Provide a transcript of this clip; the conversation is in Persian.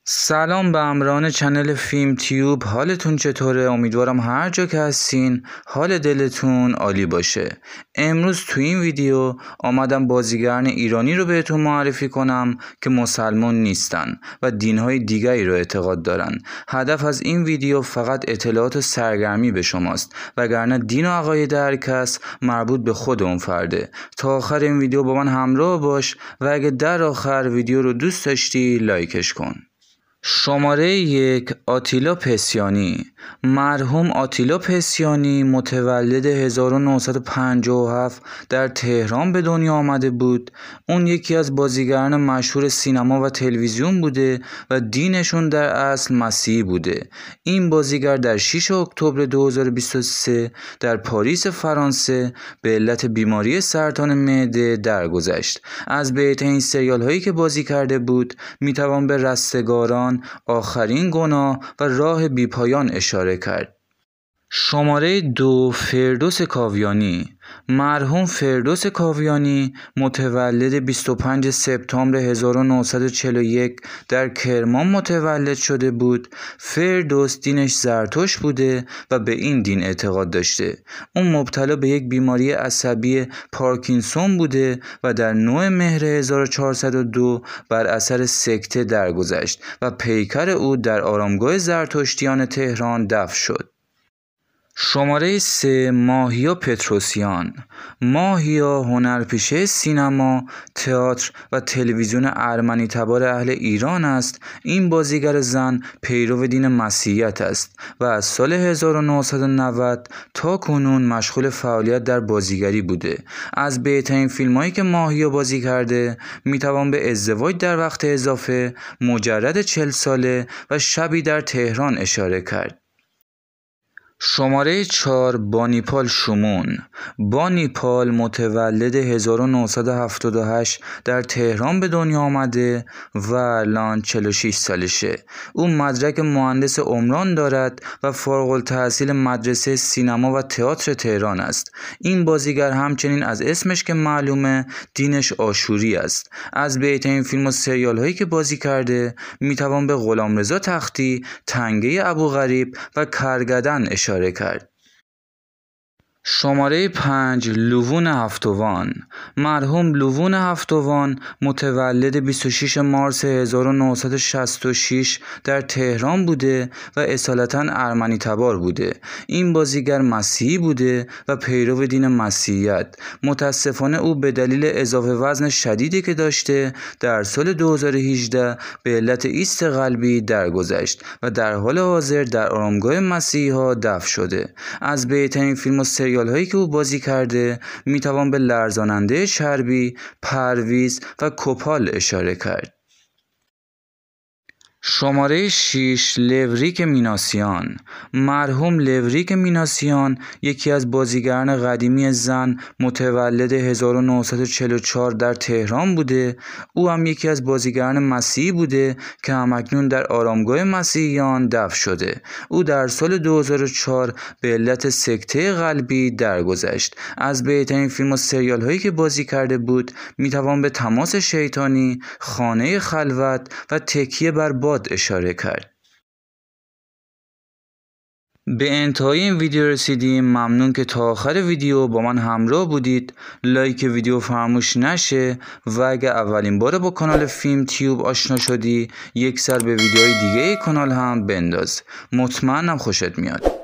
سلام به همراهان چنل فیلم تیوب، حالتون چطوره؟ امیدوارم هر جا که هستین حال دلتون عالی باشه. امروز تو این ویدیو آمدم بازیگران ایرانی رو بهتون معرفی کنم که مسلمان نیستن و دینهای دیگری رو اعتقاد دارن. هدف از این ویدیو فقط اطلاعات و سرگرمی به شماست، وگرنه دین و عقاید هر کس مربوط به خود اون فرده. تا آخر این ویدیو با من همراه باش و اگه در آخر ویدیو رو دوست داشتی لایکش کن. شماره 1. آتیلا پسیانی. مرحوم آتیلا پسیانی متولد 1957 در تهران به دنیا آمده بود. اون یکی از بازیگران مشهور سینما و تلویزیون بوده و دینشون در اصل مسیحی بوده. این بازیگر در 6 اکتبر 2023 در پاریس فرانسه به علت بیماری سرطان معده درگذشت. از بهترین سریال هایی که بازی کرده بود میتوان به رستگاران، آخرین گناه و راه بیپایان اشاره کرد. شماره 2. فردوس کاویانی. مرحوم فردوس کاویانی متولد 25 سپتامبر 1941 در کرمان متولد شده بود. فردوس دینش زرتشت بوده و به این دین اعتقاد داشته. اون مبتلا به یک بیماری عصبی پارکینسون بوده و در 9 مهر 1402 بر اثر سکته درگذشت و پیکر او در آرامگاه زرتشتیان تهران دفن شد. شماره 3. ماهیا پتروسیان. ماهیا هنرپیشه سینما، تئاتر و تلویزیون ارمنی تبار اهل ایران است. این بازیگر زن پیرو دین مسیحیت است و از سال 1990 تا کنون مشغول فعالیت در بازیگری بوده. از بهترین فیلمایی که ماهیا بازی کرده میتوان به ازدواج در وقت اضافه، مجرد 40 ساله و شبی در تهران اشاره کرد. شماره 4. بانیپال شومون. بانیپال متولد 1978 در تهران به دنیا آمده و الان 46 سالشه. او مدرک مهندس عمران دارد و فارغ التحصیل مدرسه سینما و تئاتر تهران است. این بازیگر همچنین از اسمش که معلومه دینش آشوری است. از بهترین فیلم و سریال هایی که بازی کرده میتوان به غلامرضا تختی، تنگه ابوغریب و کرگدن اشاره کرد. شماره 5. لوون هفتوان. مرحوم لوون هفتوان متولد 26 مارس 1966 در تهران بوده و اصالتاً ارمنی تبار بوده. این بازیگر مسیحی بوده و پیرو دین مسیحیت. متاسفانه او به دلیل اضافه وزن شدیدی که داشته در سال 2018 به علت ایست قلبی درگذشت و در حال حاضر در آرامگاه مسیحی ها دفن شده. از بهترین فیلم و سریال هایی که او بازی کرده میتوان به لرزاننده چربی، پرویز و کوپال اشاره کرد. شماره 6. لوریک میناسیان. مرحوم لوریک میناسیان یکی از بازیگران قدیمی زن متولد 1944 در تهران بوده. او هم یکی از بازیگران مسیحی بوده که همکنون در آرامگاه مسیحیان دفن شده. او در سال 2004 به علت سکته قلبی درگذشت. از بهترین فیلم و سریال هایی که بازی کرده بود میتوان به تماس شیطانی، خانه خلوت و تکیه بر اشاره کرد. به انتهای این ویدیو رسیدیم. ممنون که تا آخر ویدیو با من همراه بودید. لایک ویدیو فراموش نشه و اگه اولین بار با کانال فیلم تیوب آشنا شدی یک سر به ویدیوهای دیگه کانال هم بنداز. مطمئنم خوشت میاد.